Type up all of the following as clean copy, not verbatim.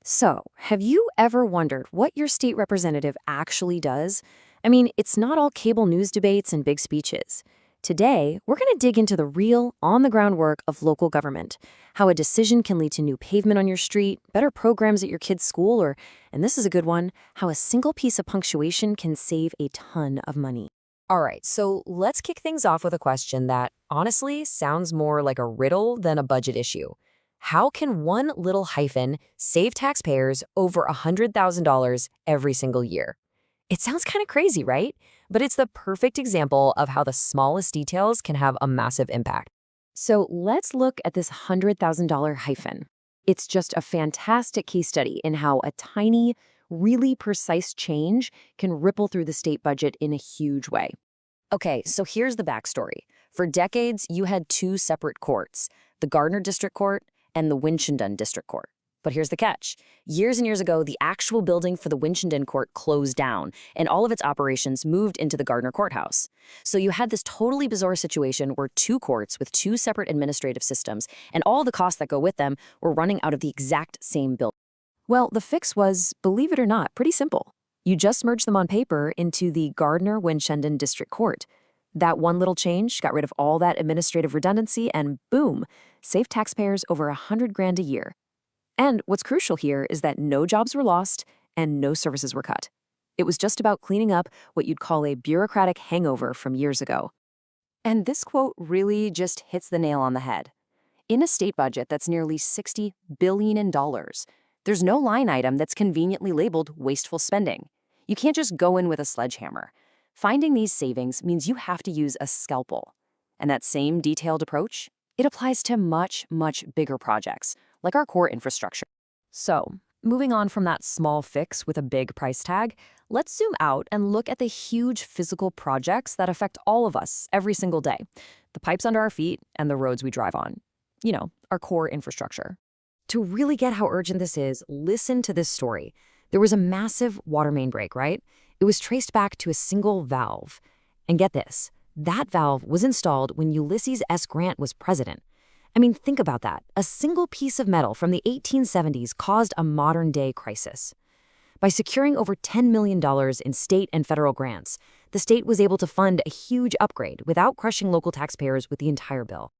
So, have you ever wondered what your state representative actually does? I mean, it's not all cable news debates and big speeches. Today, we're going to dig into the real, on the ground work of local government, how a decision can lead to new pavement on your street, better programs at your kid's school, or, and this is a good one, how a single piece of punctuation can save a ton of money. All right, so let's kick things off with a question that honestly sounds more like a riddle than a budget issue. How can one little hyphen save taxpayers over $100,000 every single year? It sounds kind of crazy, right? But it's the perfect example of how the smallest details can have a massive impact. So let's look at this $100,000 hyphen. It's just a fantastic case study in how a tiny, really precise change can ripple through the state budget in a huge way. Okay, so here's the backstory. For decades, you had two separate courts, the Gardner District Court and the Winchendon District Court. But here's the catch. Years and years ago, the actual building for the Winchendon Court closed down, and all of its operations moved into the Gardner Courthouse. So you had this totally bizarre situation where two courts with two separate administrative systems, and all the costs that go with them, were running out of the exact same building. Well, the fix was, believe it or not, pretty simple. You just merged them on paper into the Gardner-Winchendon District Court. That one little change got rid of all that administrative redundancy and boom, saved taxpayers over 100 grand a year. And what's crucial here is that no jobs were lost and no services were cut. It was just about cleaning up what you'd call a bureaucratic hangover from years ago. And this quote really just hits the nail on the head. In a state budget that's nearly $60 billion in dollars, there's no line item that's conveniently labeled wasteful spending. You can't just go in with a sledgehammer. Finding these savings means you have to use a scalpel. And that same detailed approach, it applies to much, much bigger projects, like our core infrastructure. So, moving on from that small fix with a big price tag, let's zoom out and look at the huge physical projects that affect all of us every single day. The pipes under our feet and the roads we drive on. You know, our core infrastructure. To really get how urgent this is, listen to this story. There was a massive water main break, right? It was traced back to a single valve. And get this, that valve was installed when Ulysses S. Grant was president. I mean, think about that. A single piece of metal from the 1870s caused a modern-day crisis. By securing over $10 million in state and federal grants, the state was able to fund a huge upgrade without crushing local taxpayers with the entire bill.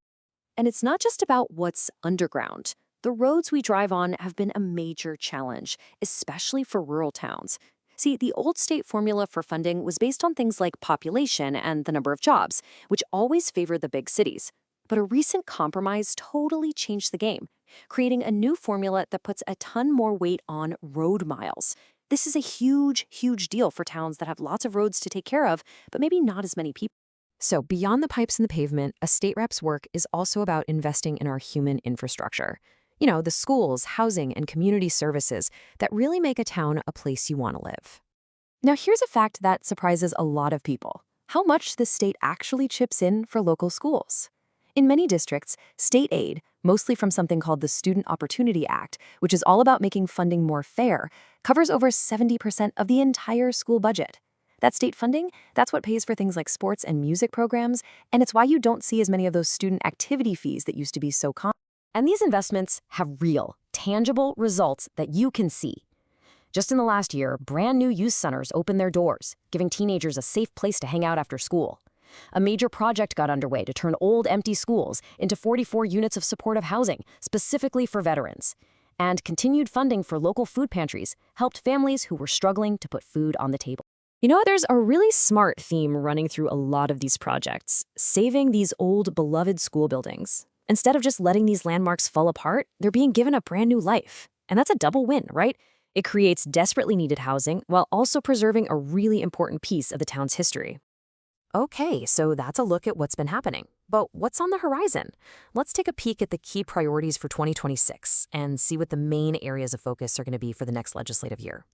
And it's not just about what's underground. The roads we drive on have been a major challenge, especially for rural towns. See, the old state formula for funding was based on things like population and the number of jobs, which always favored the big cities. But a recent compromise totally changed the game, creating a new formula that puts a ton more weight on road miles. This is a huge, huge deal for towns that have lots of roads to take care of, but maybe not as many people. So beyond the pipes and the pavement, a state rep's work is also about investing in our human infrastructure. You know, the schools, housing, and community services that really make a town a place you want to live. Now, here's a fact that surprises a lot of people. How much the state actually chips in for local schools. In many districts, state aid, mostly from something called the Student Opportunity Act, which is all about making funding more fair, covers over 70% of the entire school budget. That state funding, that's what pays for things like sports and music programs, and it's why you don't see as many of those student activity fees that used to be so common. And these investments have real, tangible results that you can see. Just in the last year, brand new youth centers opened their doors, giving teenagers a safe place to hang out after school. A major project got underway to turn old, empty schools into 44 units of supportive housing, specifically for veterans. And continued funding for local food pantries helped families who were struggling to put food on the table. You know, there's a really smart theme running through a lot of these projects, saving these old, beloved school buildings. Instead of just letting these landmarks fall apart, they're being given a brand new life. And that's a double win, right? It creates desperately needed housing while also preserving a really important piece of the town's history. Okay, so that's a look at what's been happening. But what's on the horizon? Let's take a peek at the key priorities for 2026 and see what the main areas of focus are going to be for the next legislative year.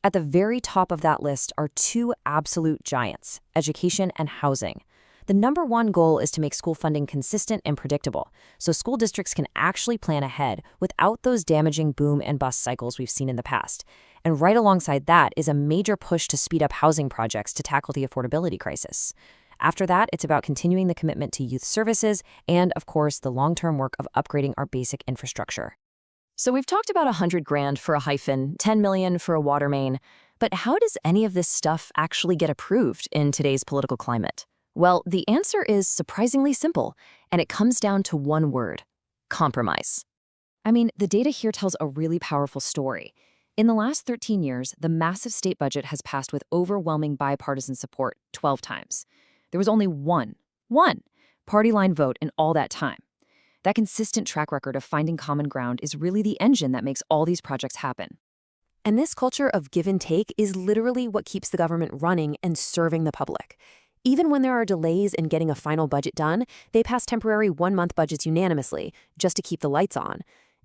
At the very top of that list are two absolute giants, education and housing. The number one goal is to make school funding consistent and predictable, so school districts can actually plan ahead without those damaging boom and bust cycles we've seen in the past. And right alongside that is a major push to speed up housing projects to tackle the affordability crisis. After that, it's about continuing the commitment to youth services and, of course, the long-term work of upgrading our basic infrastructure. So we've talked about 100 grand for a hyphen, 10 million for a water main, but how does any of this stuff actually get approved in today's political climate? Well, the answer is surprisingly simple, and it comes down to one word: compromise. I mean, the data here tells a really powerful story. In the last 13 years, the massive state budget has passed with overwhelming bipartisan support 12 times. There was only one party line vote in all that time. That consistent track record of finding common ground is really the engine that makes all these projects happen. And this culture of give and take is literally what keeps the government running and serving the public. Even when there are delays in getting a final budget done, they pass temporary one-month budgets unanimously, just to keep the lights on.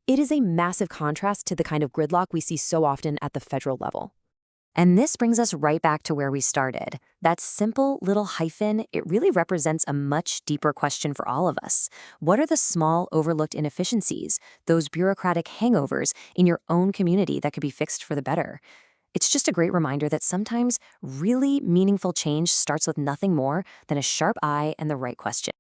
It is a massive contrast to the kind of gridlock we see so often at the federal level. And this brings us right back to where we started. That simple little hyphen, it really represents a much deeper question for all of us. What are the small, overlooked inefficiencies, those bureaucratic hangovers in your own community that could be fixed for the better? It's just a great reminder that sometimes really meaningful change starts with nothing more than a sharp eye and the right question.